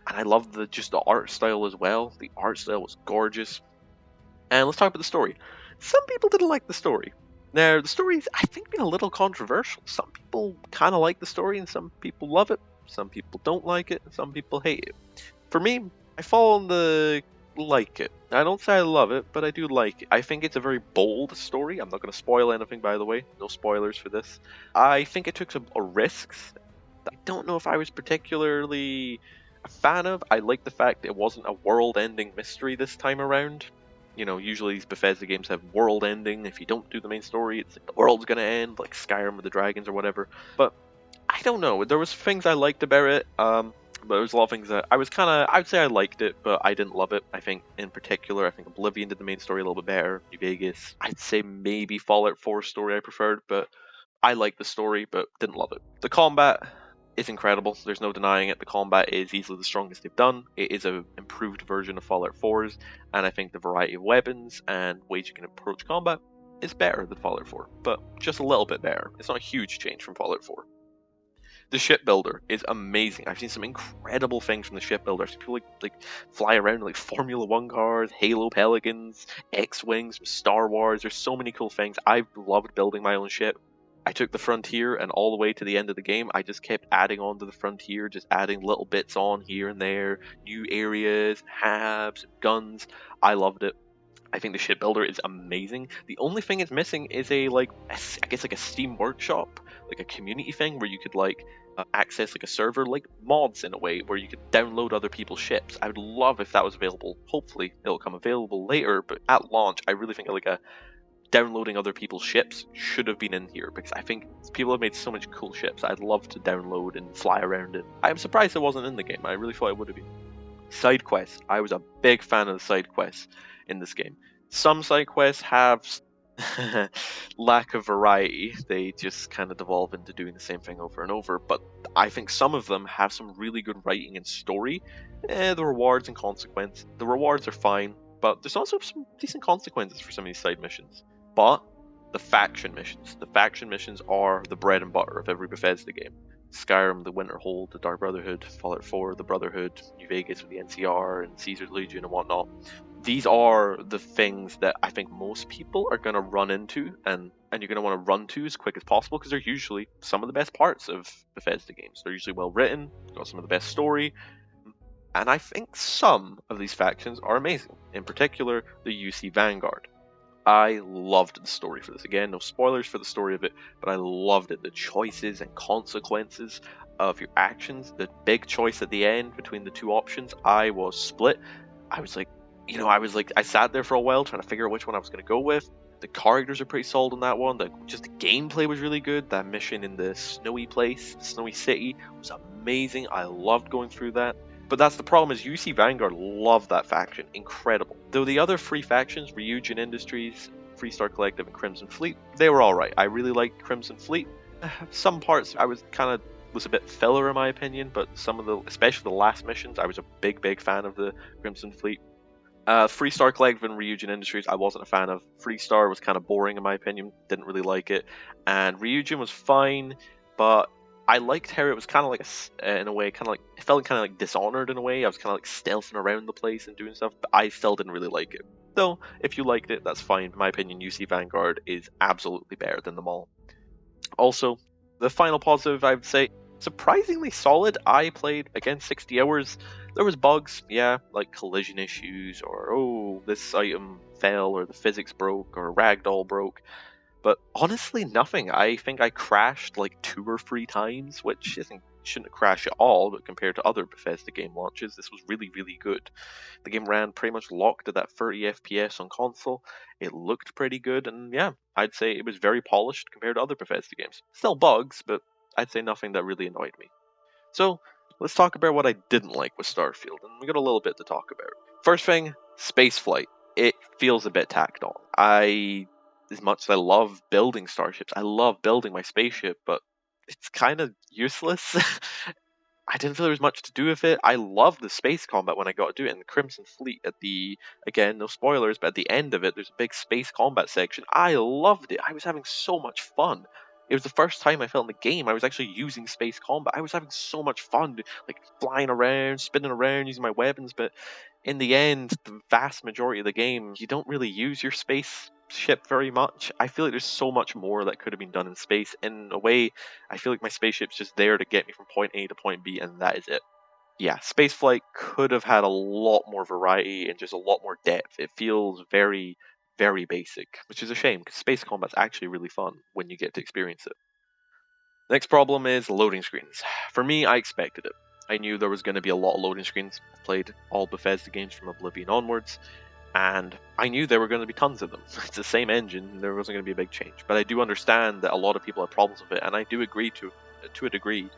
And I love just the art style as well. The art style was gorgeous. And let's talk about the story. Some people didn't like the story. Now, the story's, I think, been a little controversial. Some people kind of like the story, and some people love it. Some people don't like it, and some people hate it. For me, I fall on the like it. I don't say I love it, but I do like it. I think it's a very bold story. I'm not going to spoil anything, by the way. No spoilers for this. I think it took some risks that I don't know if I was particularly a fan of. I like the fact it wasn't a world-ending mystery this time around. You know, usually these Bethesda games have world ending. If you don't do the main story, it's like the world's going to end, like Skyrim with the dragons or whatever. But I don't know. There was things I liked about it. But there's a lot of things that I would say I liked it, but I didn't love it. I think, in particular, I think Oblivion did the main story a little bit better. New Vegas, I'd say maybe Fallout 4's story I preferred, but I liked the story, but didn't love it. The combat is incredible. There's no denying it. The combat is easily the strongest they've done. It is an improved version of Fallout 4's, and I think the variety of weapons and ways you can approach combat is better than Fallout 4, but just a little bit better. It's not a huge change from Fallout 4. The shipbuilder is amazing. I've seen some incredible things from the shipbuilder. People like fly around like Formula 1 cars, Halo Pelicans, X-Wings, Star Wars. There's so many cool things. I've loved building my own ship. I took the Frontier, and all the way to the end of the game, I just kept adding on to the Frontier, just adding little bits on here and there, new areas, habs, guns. I loved it. I think the shipbuilder is amazing. The only thing it's missing is I guess a Steam Workshop, like a community thing where you could access like a server, like mods in a way, where you could download other people's ships. I would love if that was available. Hopefully it'll come available later, but at launch, I really think downloading other people's ships should have been in here, because I think people have made so much cool ships. I'd love to download and fly around it. I'm surprised it wasn't in the game. I really thought it would have been. Side quests. I was a big fan of the side quests in this game. Some side quests have lack of variety. They just kind of devolve into doing the same thing over and over, but I think some of them have some really good writing and story. The rewards and consequence. The rewards are fine, but there's also some decent consequences for some of these side missions. But the faction missions are the bread and butter of every Bethesda game. Skyrim, the Winterhold, the Dark Brotherhood, Fallout 4, the Brotherhood, New Vegas with the NCR and Caesar's Legion and whatnot. These are the things that I think most people are going to run into and you're going to want to run to as quick as possible, because they're usually some of the best parts of Bethesda games. They're usually well written, got some of the best story, and I think some of these factions are amazing. In particular, the UC Vanguard. I loved the story for this. Again, no spoilers for the story of it, but I loved it. The choices and consequences of your actions, the big choice at the end between the two options, I was split. I was like, I sat there for a while trying to figure out which one I was going to go with. The characters are pretty solid on that one. Just the gameplay was really good. That mission in the snowy place, the snowy city, was amazing. I loved going through that. But that's the problem, is UC Vanguard loved that faction. Incredible. Though the other three factions, Ryujin Industries, Freestar Collective, and Crimson Fleet, they were alright. I really liked Crimson Fleet. Some parts I was a bit filler in my opinion, but especially the last missions, I was a big fan of the Crimson Fleet. Freestar Collective and Ryujin Industries, I wasn't a fan of. Freestar was kind of boring in my opinion, didn't really like it. And Ryujin was fine, but I liked how it was kind of like, in a way, it felt kind of like Dishonored in a way. I was kind of like stealthing around the place and doing stuff, but I still didn't really like it. Though, if you liked it, that's fine. In my opinion, UC Vanguard is absolutely better than them all. Also, the final positive, I would say, surprisingly solid. I played, again, 60 hours. There was bugs, yeah, like collision issues, or this item fell, or the physics broke, or ragdoll broke. But honestly, nothing. I think I crashed like 2 or 3 times, which shouldn't crash at all, but compared to other Bethesda game launches, this was really good. The game ran pretty much locked at that 30 FPS on console. It looked pretty good, and yeah, I'd say it was very polished compared to other Bethesda games. Still bugs, but I'd say nothing that really annoyed me. So, let's talk about what I didn't like with Starfield, and we got a little bit to talk about. First thing, spaceflight. It feels a bit tacked on. As much as I love building starships, I love building my spaceship, but it's kind of useless. I didn't feel there was much to do with it. I loved the space combat when I got to do it in the Crimson Fleet again, no spoilers, but at the end of it, there's a big space combat section. I loved it. I was having so much fun. It was the first time I felt in the game I was actually using space combat. I was having so much fun, like flying around, spinning around, using my weapons, but in the end, the vast majority of the game, you don't really use your spaceship very much. I feel like there's so much more that could have been done in space. In a way, I feel like my spaceship's just there to get me from point A to point B, and that is it. Yeah, spaceflight could have had a lot more variety and just a lot more depth. It feels very basic, which is a shame, because space combat's actually really fun when you get to experience it. Next problem is loading screens. For me, I expected it. I knew there was going to be a lot of loading screens. I've played all Bethesda games from Oblivion onwards, and I knew there were going to be tons of them. It's the same engine, there wasn't going to be a big change. But I do understand that a lot of people have problems with it, and I do agree to a degree.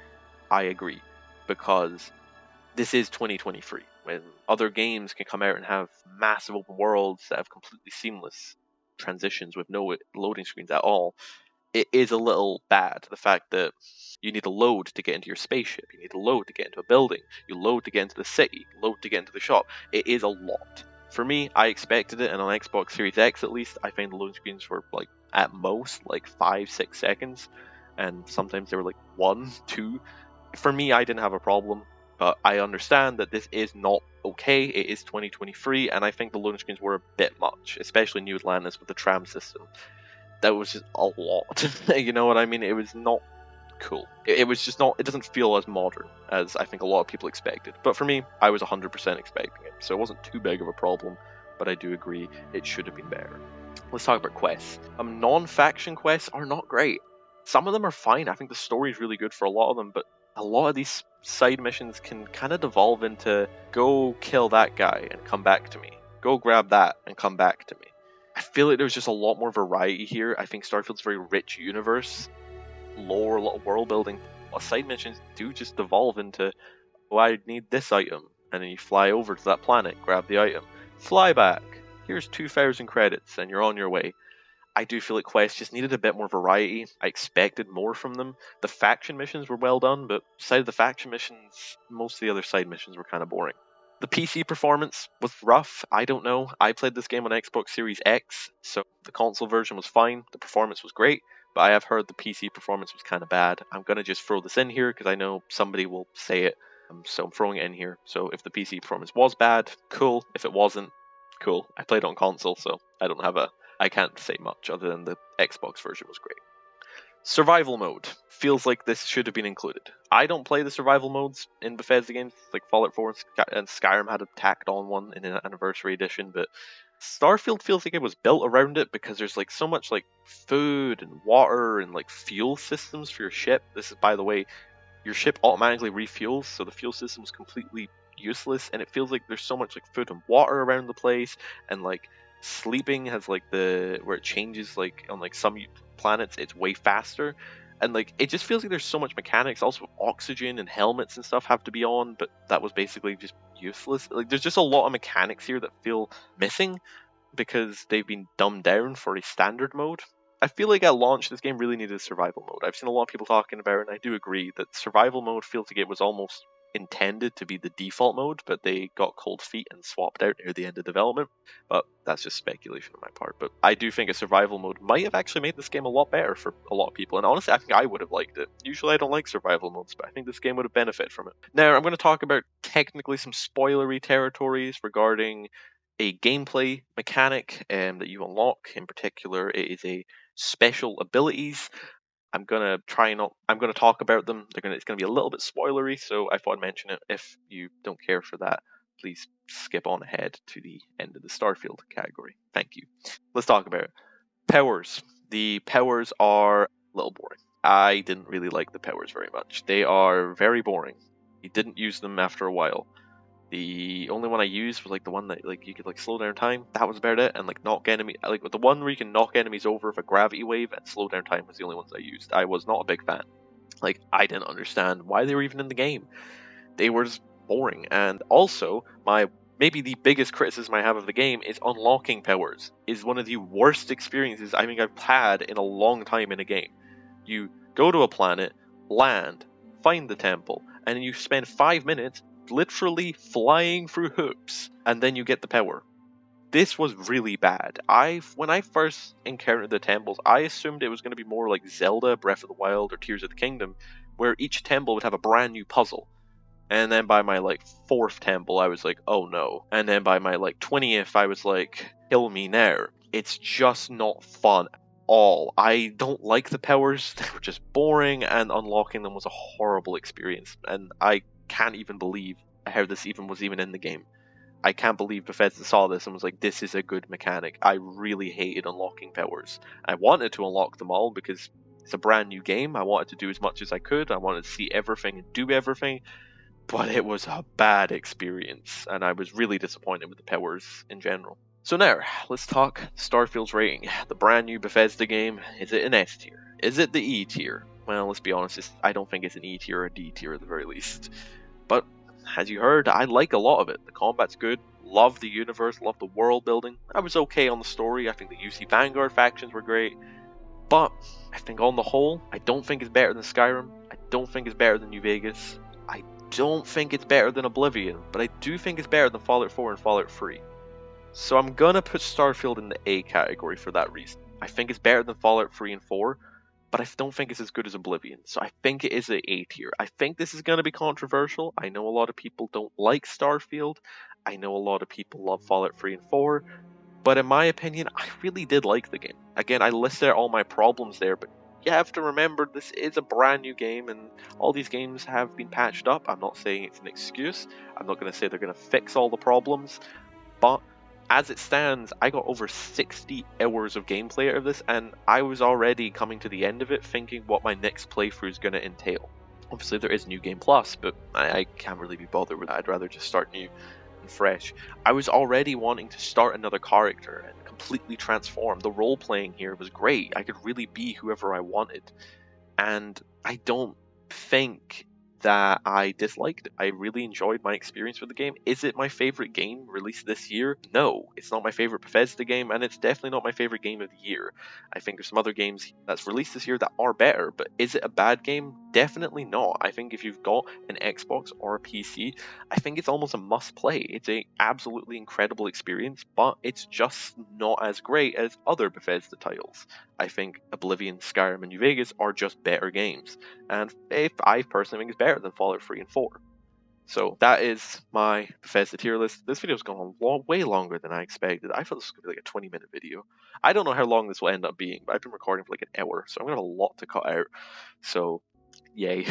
I agree, because this is 2023, when other games can come out and have massive open worlds that have completely seamless transitions with no loading screens at all. It is a little bad, the fact that you need to load to get into your spaceship, you need to load to get into a building, you load to get into the city, load to get into the shop. It is a lot. For me, I expected it, and on Xbox Series X at least, I found the loading screens were at most 5-6 seconds, and sometimes they were 1, 2. For me, I didn't have a problem, but I understand that this is not okay. It is 2023, and I think the loading screens were a bit much, especially New Atlantis with the tram system. That was just a lot. You know what I mean? It was not cool. It was just not. It doesn't feel as modern as I think a lot of people expected. But for me, I was 100% expecting it, so it wasn't too big of a problem. But I do agree it should have been better. Let's talk about quests. Non-faction quests are not great. Some of them are fine. I think the story is really good for a lot of them, but a lot of these side missions can kind of devolve into go kill that guy and come back to me. Go grab that and come back to me. I feel like there's just a lot more variety here. I think Starfield's a very rich universe, lore, a lot of world building. A lot of side missions do just devolve into, I need this item, and then you fly over to that planet, grab the item, fly back. Here's 2,000 credits, and you're on your way. I do feel like quests just needed a bit more variety. I expected more from them. The faction missions were well done, but besides the faction missions, most of the other side missions were kind of boring. The PC performance was rough. I don't know. I played this game on Xbox Series X, so the console version was fine. The performance was great, but I have heard the PC performance was kind of bad. I'm going to just throw this in here because I know somebody will say it, so I'm throwing it in here. So if the PC performance was bad, cool. If it wasn't, cool. I played it on console, so I can't say much other than the Xbox version was great. Survival mode feels like this should have been included. I don't play the survival modes in Bethesda games, like Fallout 4 and Skyrim had a tacked on one in an Anniversary Edition, but Starfield feels like it was built around it because there's so much food and water and fuel systems for your ship. This is, by the way, your ship automatically refuels, so the fuel system is completely useless, and it feels like there's so much like food and water around the place, and like sleeping has like the where it changes like on like some planets it's way faster, and like it just feels like there's so much mechanics. Also oxygen and helmets and stuff have to be on, but that was basically just useless. Like there's just a lot of mechanics here that feel missing because they've been dumbed down for a standard mode. I feel like at launch this game really needed a survival mode. I've seen a lot of people talking about it, and I do agree that survival mode feels like it was almost intended to be the default mode, but they got cold feet and swapped out near the end of development. But that's just speculation on my part. But I do think a survival mode might have actually made this game a lot better for a lot of people, and honestly I think I would have liked it. Usually I don't like survival modes, but I think this game would have benefited from it. Now I'm going to talk about technically some spoilery territories regarding a gameplay mechanic that you unlock. In particular, it is a special abilities. I'm gonna talk about them. It's gonna be a little bit spoilery, so I thought I'd mention it. If you don't care for that, please skip on ahead to the end of the Starfield category. Thank you. Let's talk about it. Powers. The powers are a little boring. I didn't really like the powers very much. They are very boring. You didn't use them after a while. The only one I used was like the one that like you could like slow down time. That was about it, and like knock enemy like the one where you can knock enemies over with a gravity wave and slow down time was the only ones I used. I was not a big fan. Like I didn't understand why they were even in the game. They were just boring. And also my maybe the biggest criticism I have of the game is unlocking powers is one of the worst experiences I think I've had in a long time in a game. You go to a planet, land, find the temple, and you spend 5 minutes literally flying through hoops, and then you get the power. This was really bad. When I first encountered the temples, I assumed it was going to be more like Zelda, Breath of the Wild, or Tears of the Kingdom, where each temple would have a brand new puzzle. And then by my like 4th temple, I was like, oh no. And then by my like 20th, I was like, kill me now. It's just not fun at all. I don't like the powers. They were just boring, and unlocking them was a horrible experience. And I can't even believe how this even was even in the game. I can't believe Bethesda saw this and was like, this is a good mechanic. I really hated unlocking powers. I wanted to unlock them all because it's a brand new game. I wanted to do as much as I could. I wanted to see everything and do everything. But it was a bad experience, and I was really disappointed with the powers in general. So now, let's talk Starfield's rating. The brand new Bethesda game, is it an S tier? Is it the E tier? Well, let's be honest, I don't think it's an E tier or a D tier at the very least. But, as you heard, I like a lot of it. The combat's good, love the universe, love the world building. I was okay on the story, I think the UC Vanguard factions were great. But, I think on the whole, I don't think it's better than Skyrim. I don't think it's better than New Vegas. I don't think it's better than Oblivion, but I do think it's better than Fallout 4 and Fallout 3. So I'm gonna put Starfield in the A category for that reason. I think it's better than Fallout 3 and 4, but I don't think it's as good as Oblivion, so I think it is an A tier. I think this is gonna be controversial. I know a lot of people don't like Starfield. I know a lot of people love Fallout 3 and 4, but in my opinion, I really did like the game. Again, I listed out all my problems there, but you have to remember this is a brand new game, and all these games have been patched up. I'm not saying it's an excuse. I'm not going to say they're going to fix all the problems, but as it stands, I got over 60 hours of gameplay out of this, and I was already coming to the end of it thinking what my next playthrough is going to entail. Obviously there is New Game Plus, but I can't really be bothered with that. I'd rather just start new and fresh. I was already wanting to start another character and completely transform. The role playing here was great. I could really be whoever I wanted, and I don't think that I disliked it. I really enjoyed my experience with the game. Is it my favorite game released this year? No, it's not my favorite Bethesda game, and it's definitely not my favorite game of the year. I think there's some other games that's released this year that are better, but is it a bad game? Definitely not. I think if you've got an Xbox or a PC, I think it's almost a must play. It's an absolutely incredible experience, but it's just not as great as other Bethesda titles. I think Oblivion, Skyrim, and New Vegas are just better games, and I personally think it's better than Fallout 3 and 4. So that is my Bethesda tier list. This video's gone on way longer than I expected. I thought this was going to be like a 20-minute video. I don't know how long this will end up being, but I've been recording for like an hour, so I'm going to have a lot to cut out. So, yay.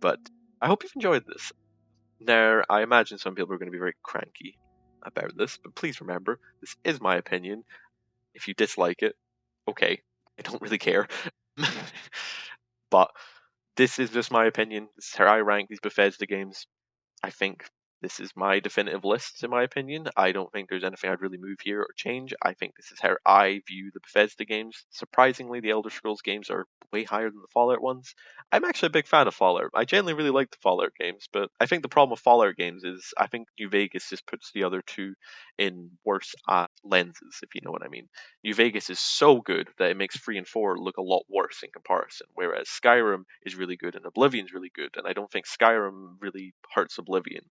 But I hope you've enjoyed this. Now, I imagine some people are going to be very cranky about this, but please remember, this is my opinion. If you dislike it, okay, I don't really care. But this is just my opinion. This is how I rank these Bethesda games. I think this is my definitive list, in my opinion. I don't think there's anything I'd really move here or change. I think this is how I view the Bethesda games. Surprisingly, the Elder Scrolls games are way higher than the Fallout ones. I'm actually a big fan of Fallout. I genuinely really like the Fallout games, but I think the problem with Fallout games is I think New Vegas just puts the other two in worse lenses, if you know what I mean. New Vegas is so good that it makes 3 and 4 look a lot worse in comparison, whereas Skyrim is really good and Oblivion's really good, and I don't think Skyrim really hurts Oblivion.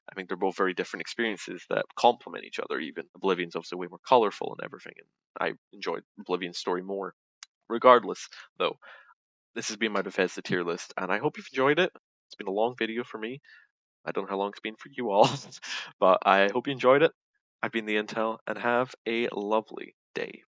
I think they're both very different experiences that complement each other. Even Oblivion's obviously way more colorful and everything, and I enjoyed Oblivion's story more. Regardless, though, this has been my Bethesda tier list, and I hope you've enjoyed it. It's been a long video for me. I don't know how long it's been for you all, but I hope you enjoyed it. I've been the Intel, and have a lovely day.